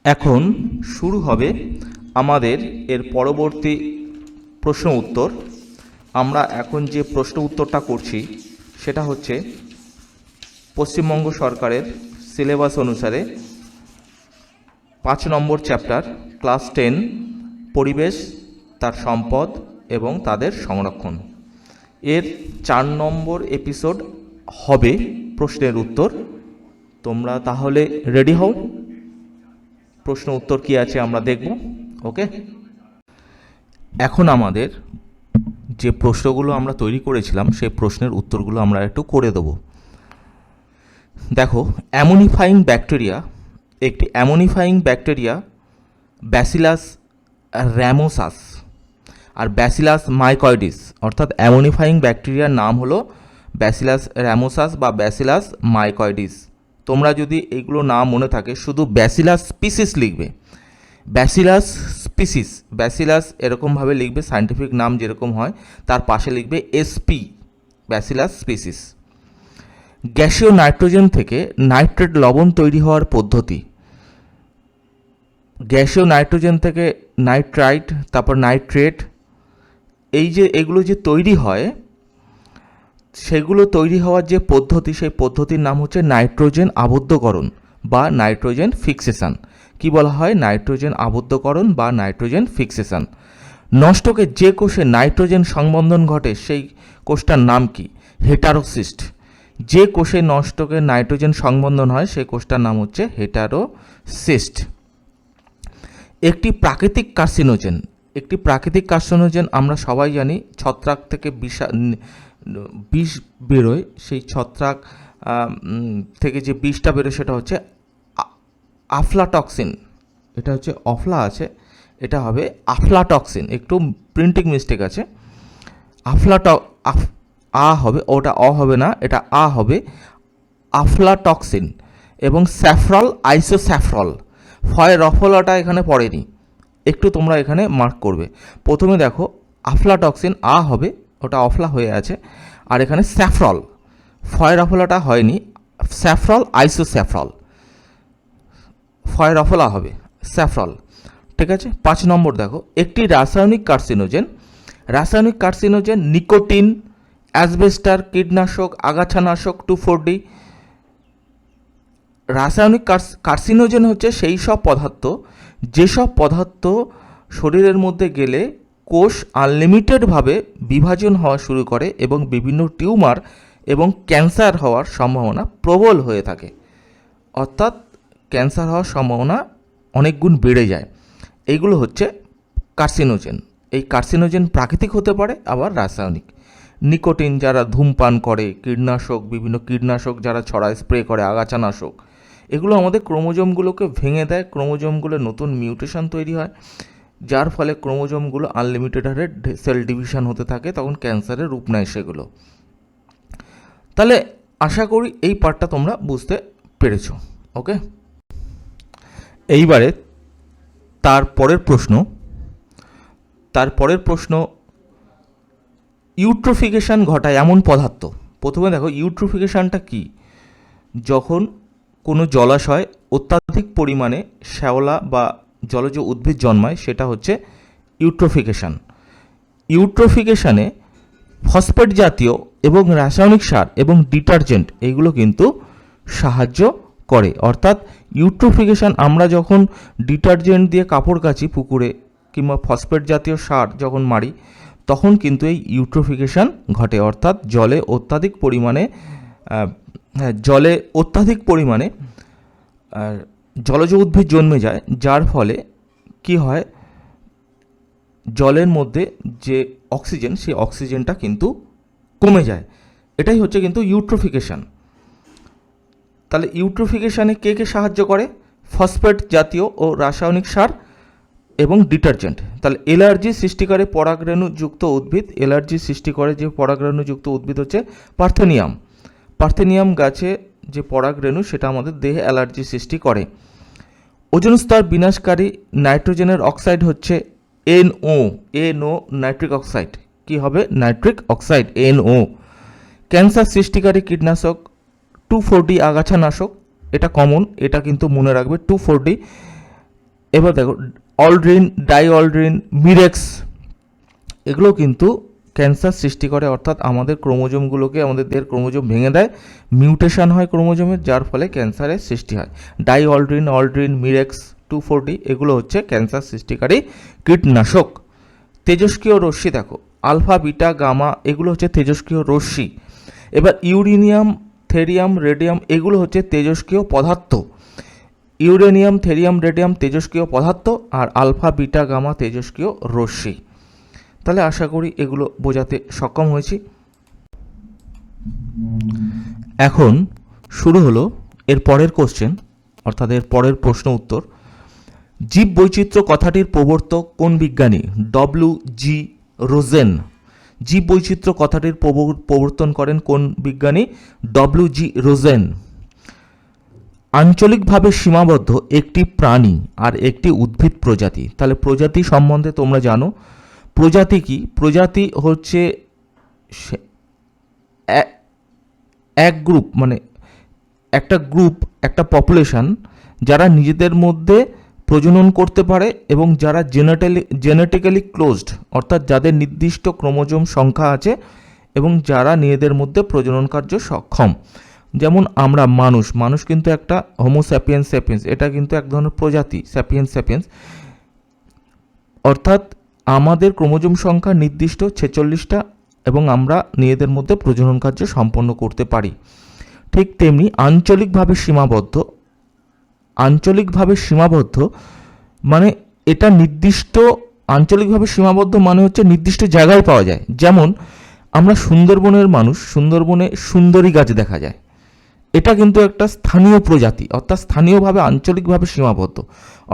এখন শুরু হবে আমাদের এর পরবর্তী প্রশ্ন উত্তর। আমরা এখন যে প্রশ্ন উত্তরটা করছি সেটা হচ্ছে পশ্চিমবঙ্গ সরকারের সিলেবাস অনুসারে 5 নম্বর চ্যাপ্টার ক্লাস 10 পরিবেশ, তার সম্পদ এবং তাদের সংরক্ষণ। এর 4 নম্বর এপিসোড হবে প্রশ্নের উত্তর। তোমরা তাহলে রেডি হও, প্রশ্ন উত্তর কি আছে আমরা দেখব। ওকে, এখন আমাদের যে প্রশ্নগুলো আমরা তৈরি করেছিলাম সেই প্রশ্নের উত্তরগুলো আমরা একটু করে দেব। দেখো, অ্যামোনিফাইং ব্যাকটেরিয়া, একটি অ্যামোনিফাইং ব্যাকটেরিয়া ব্যাসিলাস র্যামোসাস আর ব্যাসিলাস মাইকয়েডিস, অর্থাৎ অ্যামোনিফাইং ব্যাকটেরিয়ার নাম হলো ব্যাসিলাস র্যামোসাস বা ব্যাসিলাস মাইকয়েডিস। তোমরা যদি এইগুলো নাম মনে থাকে শুধু ব্যাসিলাস স্পিসিস লিখবে, ব্যাসিলাস স্পিসিস, ব্যাসিলাস এরকমভাবে লিখবে, সায়েন্টিফিক নাম যেরকম হয় তার পাশে লিখবে এসপি, ব্যাসিলাস স্পিসিস। গ্যাসীয় নাইট্রোজেন থেকে নাইট্রেট লবণ তৈরি হওয়ার পদ্ধতি। গ্যাসীয় নাইট্রোজেন থেকে নাইট্রাইট, তারপর নাইট্রেট, এই যে এগুলো যে তৈরি হয় সেগুলো তৈরি হওয়ার যে পদ্ধতি, সেই পদ্ধতির নাম হচ্ছে নাইট্রোজেন আবদ্ধকরণ বা নাইট্রোজেন ফিক্সেশন। কি বলা হয়? নাইট্রোজেন আবদ্ধকরণ বা নাইট্রোজেন ফিক্সেশন। নষ্টকে যে কোষে নাইট্রোজেন সংবন্ধন ঘটে সেই কোষটার নাম কি? হেটারোসিস্ট। যে কোষে নষ্টকে নাইট্রোজেন সংবন্ধন হয় সেই কোষটার নাম হচ্ছে হেটারোসিস্ট। একটি প্রাকৃতিক কার্সিনোজেন, একটি প্রাকৃতিক কার্সিনোজেন আমরা সবাই জানি ছত্রাক থেকে বিষ বেরোয়, সেই ছত্রাক থেকে যে বিষটা বেরোয় সেটা হচ্ছে আফলাটক্সিন। এটা হচ্ছে অফলা আছে, এটা হবে আফলাটক্সিন, একটু প্রিন্টিং মিস্টেক আছে। আ হবে, ওটা অ হবে না, এটা আ হবে, আফলাটক্সিন। এবং স্যাফরল, আইসোস্যাফরল, ফয় রফলাটা এখানে পড়েনি, একটু তোমরা এখানে মার্ক করবে। প্রথমে দেখো আফলাটক্সিন আ হবে, ওটা অফলা হয়ে আছে, আর এখানে স্যাফরল, ফয় রফলাটা হয়নি, স্যাফরল আইসোস্যাফরল, ফয় রফলা হবে স্যাফরল। ঠিক আছে। 5 নম্বর দেখো, একটি রাসায়নিক কার্সিনোজেন, রাসায়নিক কার্সিনোজেন নিকোটিন, অ্যাসবেস্টার, কীটনাশক, আগাছানাশক, 2,4-D। রাসায়নিক কার্সিনোজেন হচ্ছে সেই সব পদার্থ যেসব পদার্থ শরীরের মধ্যে গেলে কোষ আনলিমিটেডভাবে বিভাজন হওয়া শুরু করে এবং বিভিন্ন টিউমার এবং ক্যান্সার হওয়ার সম্ভাবনা প্রবল হয়ে থাকে, অর্থাৎ ক্যান্সার হওয়ার সম্ভাবনা অনেক গুণ বেড়ে যায়। এইগুলো হচ্ছে কার্সিনোজেন। এই কার্সিনোজেন প্রাকৃতিক হতে পারে আবার রাসায়নিক। নিকোটিন যারা ধূমপান করে, কীটনাশক, বিভিন্ন কীটনাশক যারা ছড়ায়, স্প্রে করে, আগাছানাশক, এগুলো আমাদের ক্রোমোজোমগুলোকে ভেঙে দেয়, ক্রোমোজোমগুলো নতুন মিউটেশন তৈরি হয়, যার ফলে ক্রোমোজোমগুলো আনলিমিটেড হারে সেল ডিভিশন হতে থাকে, তখন ক্যান্সারের রূপ নেয় সেগুলো। তাহলে আশা করি এই পার্টটা তোমরা বুঝতে পেরেছো। ওকে, এইবারে তারপরের প্রশ্ন, ইউট্রোফিকেশন ঘটায় এমন পদার্থ। প্রথমে দেখো ইউট্রোফিকেশনটা কি? যখন কোনো জলাশয় অত্যাধিক পরিমাণে শ্যাওলা বা জলজ উদ্ভিদ জন্মায় সেটা হচ্ছে ইউট্রোফিকেশন। ইউট্রোফিকেশনে ফসফেট জাতীয় এবং রাসায়নিক সার এবং ডিটারজেন্ট এইগুলো কিন্তু সাহায্য করে। অর্থাৎ ইউট্রোফিকেশন, আমরা যখন ডিটারজেন্ট দিয়ে কাপড় কাচি পুকুরে কিংবা ফসফেট জাতীয় সার যখন মারি তখন কিন্তু এই ইউট্রোফিকেশন ঘটে, অর্থাৎ জলে অত্যাধিক পরিমাণে জলজ উদ্ভিদ জন্মে যায়, যার ফলে কি হয়, জলের মধ্যে যে অক্সিজেন সেই অক্সিজেনটা কিন্তু কমে যায়। এটাই হচ্ছে কিন্তু ইউট্রোফিকেশন। তাহলে ইউট্রোফিকেশনে কে কে সাহায্য করে? ফসফেট জাতীয় ও রাসায়নিক সার এবং ডিটারজেন্ট। তাহলে এলার্জি সৃষ্টিকারী পরাগরেণুযুক্ত উদ্ভিদ, এলার্জি সৃষ্টি করে যে পরাগরেণুযুক্ত উদ্ভিদ হচ্ছে পার্থেনিয়াম। পার্থেনিয়াম গাছে যে পরাগরেণু সেটা আমাদের দেহে অ্যালার্জি সৃষ্টি করে। ওজোন স্তর বিনাশকারী নাইট্রোজেনের অক্সাইড হচ্ছে NO, নাইট্রিক অক্সাইড। কি হবে? Nitric oxide, NO। ক্যান্সার সৃষ্টিকারী কীটনাশক 2,4-D আগাছানাশক, এটা কমন, এটা কিন্তু মনে রাখবে 2,4-D এবার দেখো অলড্রিন, ডাইঅলড্রিন, মিরেক্স, এগুলো কিন্তু ক্যান্সার সৃষ্টি করে, অর্থাৎ আমাদের ক্রোমোজোমগুলোকে, আমাদের দেহের ক্রোমোজোম ভেঙে দেয়, মিউটেশন হয় ক্রোমোজোমের, যার ফলে ক্যান্সারের সৃষ্টি হয়। ডাইঅলড্রিন, অলড্রিন, মিরেক্স, 2,4-D এগুলো হচ্ছে ক্যান্সার সৃষ্টিকারী কীটনাশক। তেজস্ক্রিয় রশ্মি দেখো, আলফা, বিটা, গামা এগুলো হচ্ছে তেজস্ক্রিয় রশ্মি। এবার ইউরেনিয়াম, থেরিয়াম, রেডিয়াম এগুলো হচ্ছে তেজস্ক্রিয় পদার্থ। ইউরেনিয়াম, থেরিয়াম, রেডিয়াম তেজস্ক্রিয় পদার্থ, আর আলফা, বিটা, গামা তেজস্ক্রিয় রশ্মি। তাহলে আশা করি এগুলো বোঝাতে সক্ষম হয়েছি। এখন শুরু হলো এর পরের কোশ্চেন, অর্থাৎ এর পরের প্রশ্ন উত্তর। জীব বৈচিত্র্য কথাটির প্রবর্তক কোন বিজ্ঞানী? ডব্লিউ.জি. রোজেন। জীব বৈচিত্র্য কথাটির প্রবর্তন করেন কোন বিজ্ঞানী? ডব্লিউ.জি. রোজেন। আঞ্চলিকভাবে সীমাবদ্ধ একটি প্রাণী আর একটি উদ্ভিদ প্রজাতি। তাহলে প্রজাতি সম্বন্ধে তোমরা জানো। প্রজাতি কি? প্রজাতি হচ্ছে এক গ্রুপ, মানে একটা গ্রুপ, একটা পপুলেশন যারা নিজেদের মধ্যে প্রজনন করতে পারে এবং যারা জেনেটিক্যালি ক্লোজড, অর্থাৎ যাদের নির্দিষ্ট ক্রোমোজোম সংখ্যা আছে এবং যারা নিজেদের মধ্যে প্রজনন কার্য সক্ষম। যেমন আমরা মানুষ কিন্তু একটা হোমো স্যাপিয়েন্স স্যাপিয়েন্স, এটা কিন্তু এক ধরনের প্রজাতি স্যাপিয়েন্স স্যাপিয়েন্স, অর্থাৎ আমাদের ক্রোমোজোম সংখ্যা নির্দিষ্ট 46টা এবং আমরা নিজেদের মধ্যে প্রজনন কার্য সম্পন্ন করতে পারি। ঠিক তেমনি আঞ্চলিকভাবে সীমাবদ্ধ মানে এটা নির্দিষ্ট, আঞ্চলিকভাবে সীমাবদ্ধ মানে হচ্ছে নির্দিষ্ট জায়গায় পাওয়া যায়। যেমন আমরা সুন্দরবনের মানুষ, সুন্দরবনে সুন্দরী গাছ দেখা যায়, এটা কিন্তু একটা স্থানীয় প্রজাতি, অর্থাৎ স্থানীয়ভাবে আঞ্চলিকভাবে সীমাবদ্ধ।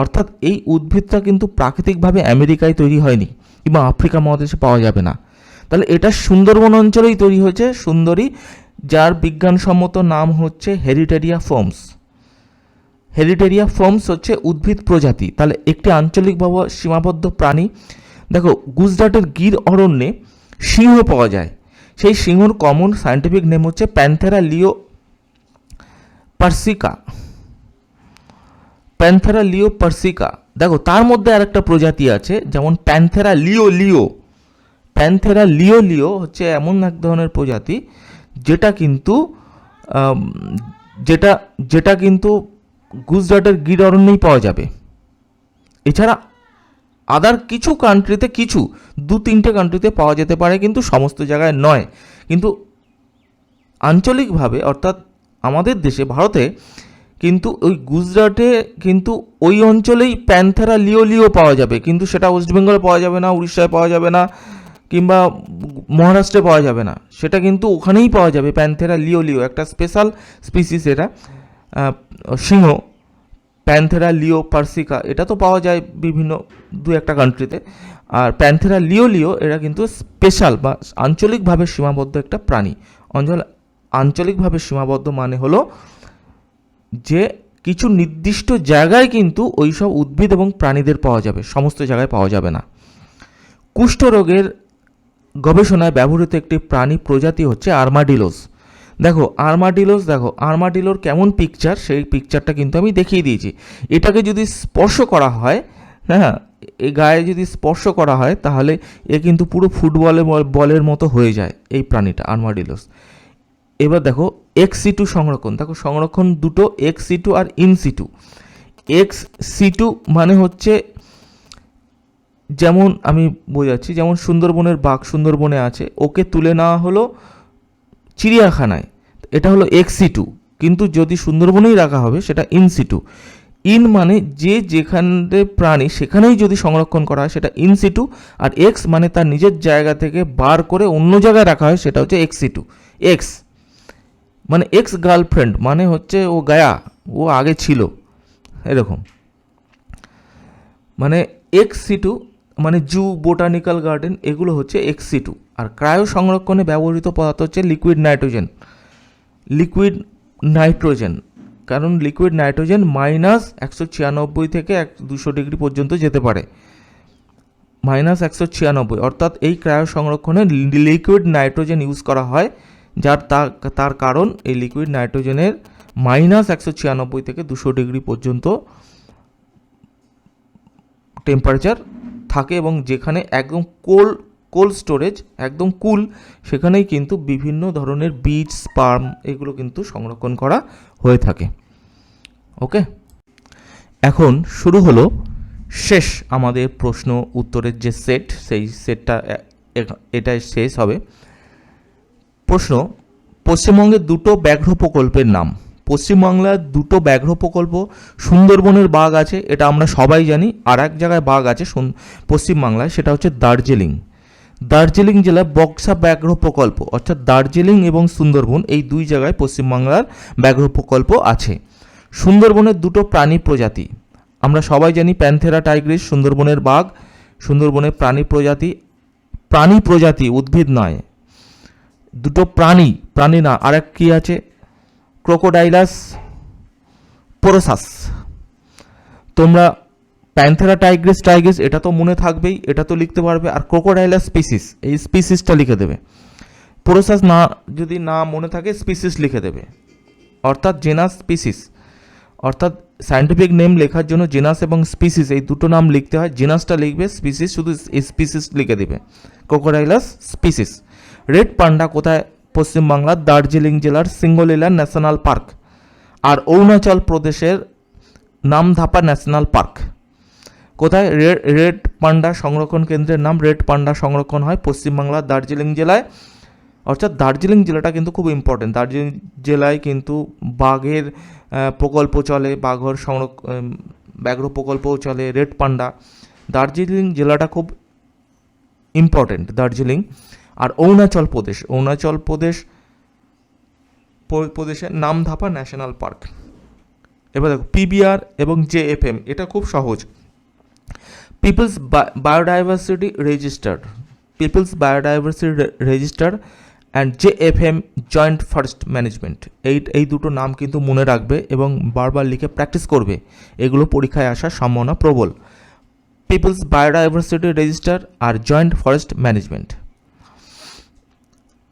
অর্থাৎ এই উদ্ভিদটা কিন্তু প্রাকৃতিকভাবে আমেরিকায় তৈরি হয়নি কিংবা আফ্রিকা মহাদেশে পাওয়া যাবে না। তাহলে এটা সুন্দরবন অঞ্চলেই তৈরি হয়েছে সুন্দরী, যার বিজ্ঞানসম্মত নাম হচ্ছে হেরিটেরিয়া ফর্মস। হেরিটেরিয়া ফর্মস হচ্ছে উদ্ভিদ প্রজাতি। তাহলে একটি আঞ্চলিকভাবে সীমাবদ্ধ প্রাণী। দেখো গুজরাটের গির অরণ্যে সিংহ পাওয়া যায়, সেই সিংহর কমন সায়েন্টিফিক নেম হচ্ছে প্যান্থেরা লিও পার্সিকা। প্যান্থেরা লিও পার্সিকা। দেখো তার মধ্যে আরেকটা প্রজাতি আছে, যেমন প্যান্থেরা লিও। প্যান্থেরা লিও হচ্ছে এমন এক ধরনের প্রজাতি যেটা কিন্তু গুজরাটের গির অরণ্যেই পাওয়া যাবে। এছাড়া আদার কিছু কান্ট্রিতে, কিছু 2-3টে কান্ট্রিতে পাওয়া যেতে পারে, কিন্তু সমস্ত জায়গায় নয়। কিন্তু আঞ্চলিকভাবে, অর্থাৎ আমাদের দেশে ভারতে কিন্তু ওই গুজরাটে কিন্তু ওই অঞ্চলেই প্যান্থেরা লিও পাওয়া যাবে, কিন্তু সেটা ওয়েস্ট বেঙ্গলে পাওয়া যাবে না, উড়িষ্যায় পাওয়া যাবে না, কিংবা মহারাষ্ট্রে পাওয়া যাবে না। সেটা কিন্তু ওখানেই পাওয়া যাবে। প্যান্থেরা লিও একটা স্পেশাল স্পিসিস, এটা সিংহ প্যান্থেরা লিও পার্সিকা, এটা তো পাওয়া যায় বিভিন্ন 2-1টা কান্ট্রিতে। আর প্যান্থেরা লিও এরা কিন্তু স্পেশাল বা আঞ্চলিকভাবে সীমাবদ্ধ একটা প্রাণী। আঞ্চলিকভাবে সীমাবদ্ধ মানে হলো যে কিছু নির্দিষ্ট জায়গায় কিন্তু ওই সব উদ্ভিদ এবং প্রাণীদের পাওয়া যাবে, সমস্ত জায়গায় পাওয়া যাবে না। কুষ্ঠরোগের গবেষণায় ব্যবহৃত একটি প্রাণী প্রজাতি হচ্ছে আর্মাডিলোস। দেখো আর্মাডিলোর কেমন পিকচার, সেই পিকচারটা কিন্তু আমি দেখিয়ে দিয়েছি। এটাকে যদি স্পর্শ করা হয়, হ্যাঁ, এই গায়ে যদি স্পর্শ করা হয় তাহলে এ কিন্তু পুরো বলের মতো হয়ে যায় এই প্রাণীটা আর্মাডিলোস। এবার দেখো ex-situ সংরক্ষণ। দেখো সংরক্ষণ দুটো, ex-situ আর in-situ। ex-situ মানে হচ্ছে, যেমন আমি বোঝাচ্ছি, যেমন সুন্দরবনের বাঘ সুন্দরবনে আছে, ওকে তুলে নেওয়া হলো চিড়িয়াখানায়, এটা হলো ex-situ। কিন্তু যদি সুন্দরবনেই রাখা হবে সেটা in-situ। ইন মানে যেখানে প্রাণী সেখানেই যদি সংরক্ষণ করা হয় সেটা in-situ, আর এক্স মানে তার নিজের জায়গা থেকে বার করে অন্য জায়গায় রাখা হয়, সেটা হচ্ছে ex-situ। এক্স মানে এক্স গার্লফ্রেন্ড, মানে হচ্ছে ও গায়া, ও আগে ছিল, এরকম। মানে ex-situ মানে জু, বোটানিক্যাল গার্ডেন, এগুলো হচ্ছে ex-situ। আর ক্রায়ো সংরক্ষণে ব্যবহৃত পদার্থ হচ্ছে লিকুইড নাইট্রোজেন। কারণ লিকুইড নাইট্রোজেন -196 থেকে 200 ডিগ্রি পর্যন্ত যেতে পারে। -196, অর্থাৎ এই ক্রায়ো সংরক্ষণে লিকুইড নাইট্রোজেন ইউজ করা হয়, যার তার কারণ এই লিকুইড নাইট্রোজেনের -196 থেকে 200 ডিগ্রি পর্যন্ত টেম্পারেচার থাকে এবং যেখানে একদম কোল্ড স্টোরেজ, একদম কুল, সেখানেই কিন্তু বিভিন্ন ধরনের বীজ, স্পার্ম এগুলো কিন্তু সংরক্ষণ করা হয়ে থাকে। ওকে, এখন শুরু হলো শেষ আমাদের প্রশ্ন উত্তরের যে সেট, সেই সেটটা এটাই শেষ হবে। প্রশ্ন: পশ্চিমবঙ্গের দুটো ব্যাঘ্র প্রকল্পের নাম। পশ্চিমবাংলার দুটো ব্যাঘ্র প্রকল্প, সুন্দরবনের বাঘ আছে, এটা আমরা সবাই জানি। আর এক জায়গায় বাঘ আছে পশ্চিমবাংলায়, সেটা হচ্ছে দার্জিলিং। দার্জিলিং জেলায় বক্সা ব্যাঘ্র প্রকল্প, অর্থাৎ দার্জিলিং এবং সুন্দরবন এই দুই জায়গায় পশ্চিমবাংলার ব্যাঘ্র প্রকল্প আছে। সুন্দরবনের দুটো প্রাণী প্রজাতি আমরা সবাই জানি, প্যান্থেরা টাইগ্রিস সুন্দরবনের বাঘ, সুন্দরবনের প্রাণী প্রজাতি, উদ্ভিদ নয়, দুটো প্রাণী না, আরেক কি আছে, ক্রোকোডাইলাস পোরোসাস। তোমরা প্যান্থেরা টাইগ্রিস এটা তো মনে থাকবেই, এটা তো লিখতে পারবে। আর ক্রোকোডাইলাস স্পিসিস, এই স্পিসিসটা লিখে দেবে। পোরোসাস না যদি না মনে থাকে, স্পিসিস লিখে দেবে, অর্থাৎ জেনাস স্পিসিস। অর্থাৎ সায়েন্টিফিক নেম লেখার জন্য জেনাস এবং স্পিসিস এই দুটো নাম লিখতে হয়। জেনাসটা লিখবে, স্পিসিস শুধু স্পিসিস লিখে দেবে, ক্রোকোডাইলাস স্পিসিস। রেড পান্ডা কোথায়? পশ্চিমবাংলার দার্জিলিং জেলার সিঙ্গলিলা ন্যাশনাল পার্ক। আর অরুণাচল প্রদেশের নামধাপা ন্যাশনাল পার্ক। কোথায়? রেড পান্ডা সংরক্ষণ কেন্দ্রের নাম রেড পান্ডা সংরক্ষণ হয় পশ্চিমবাংলার দার্জিলিং জেলায়। অর্থাৎ দার্জিলিং জেলাটা কিন্তু খুব ইম্পর্টেন্ট। দার্জিলিং জেলায় কিন্তু বাঘের প্রকল্প চলে, ব্যাঘ্র প্রকল্পও চলে, রেড পান্ডা। দার্জিলিং জেলাটা খুব ইম্পর্টেন্ট, দার্জিলিং। আর অরুণাচল প্রদেশের নামধাপা ন্যাশনাল পার্ক। এবার দেখো পিবিআর এবং জেএফএম, এটা খুব সহজ। People's biodiversity register and JFM joint forest management, এই দুটো নাম কিন্তু মনে রাখবে এবং বারবার লিখে প্র্যাকটিস করবে, এগুলো পরীক্ষায় আসার সম্ভাবনা প্রবল। পিপলস বায়োডাইভার্সিটি রেজিস্টার আর জয়েন্ট ফরেস্ট ম্যানেজমেন্ট।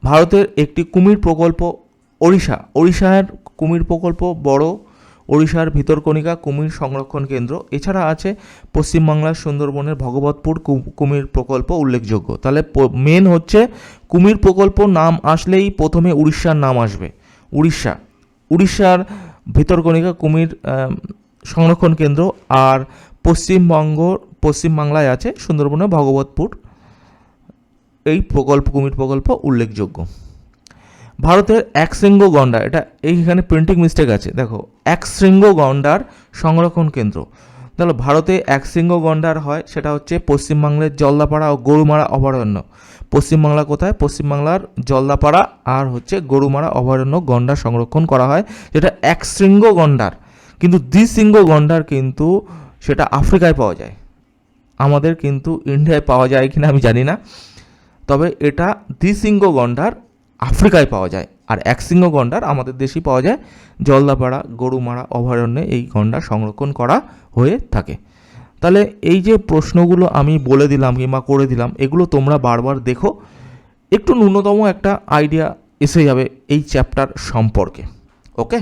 ভারতের একটি কুমির প্রকল্প ওড়িশার কুমির প্রকল্প বড়, ওড়িশার ভিতরকণিকা কুমির সংরক্ষণ কেন্দ্র। এছাড়া আছে পশ্চিমবাংলার সুন্দরবনের ভগবতপুর কুমির প্রকল্প উল্লেখযোগ্য। তাহলে মেন হচ্ছে কুমির প্রকল্প নাম আসলেই প্রথমে উড়িষ্যার নাম আসবে। উড়িষ্যার ভিতরকণিকা কুমির সংরক্ষণ কেন্দ্র। আর পশ্চিমবাংলায় আছে সুন্দরবনের ভগবতপুর, এই কুমির প্রকল্প উল্লেখযোগ্য। ভারতের একশৃঙ্গ গন্ডার, এটা এইখানে প্রিন্টিং মিস্টেক আছে, দেখো একশৃঙ্গ গন্ডার সংরক্ষণ কেন্দ্র। তাহলে ভারতে একশৃঙ্গ গন্ডার হয়, সেটা হচ্ছে পশ্চিমবাংলার জলদাপাড়া ও গরুমারা অভয়ারণ্য। পশ্চিমবাংলা কোথায়? পশ্চিমবাংলার জলদাপাড়া আর হচ্ছে গরুমারা অভয়ারণ্য গন্ডার সংরক্ষণ করা হয়, যেটা একশৃঙ্গ গন্ডার। কিন্তু দ্বিশৃঙ্গ গন্ডার কিন্তু সেটা আফ্রিকায় পাওয়া যায়, আমাদের কিন্তু ইন্ডিয়ায় পাওয়া যায় কিনা আমি জানি না। তবে এটা দ্বিশৃঙ্গ গন্ডার আফ্রিকায় পাওয়া যায়, আর একশৃঙ্গ গন্ডার আমাদের দেশেই পাওয়া যায়, জলদাপাড়া গরুমারা অভয়ারণ্যে এই গন্ডার সংরক্ষণ করা হয়ে থাকে। তাহলে এই যে প্রশ্নগুলো আমি বলে দিলাম কিংবা করে দিলাম, এগুলো তোমরা বারবার দেখো, একটু ন্যূনতম একটা আইডিয়া এসে যাবে এই চ্যাপ্টার সম্পর্কে। ওকে।